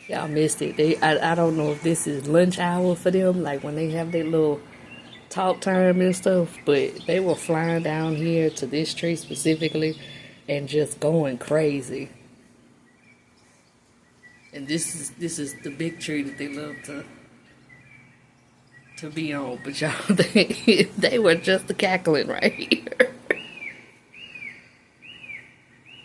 Y'all missed it. I don't know if this is lunch hour for them, like when they have their little talk time and stuff, but they were flying down here to this tree specifically and just going crazy. And this is the big tree that they love to be on, but y'all they were just cackling right here.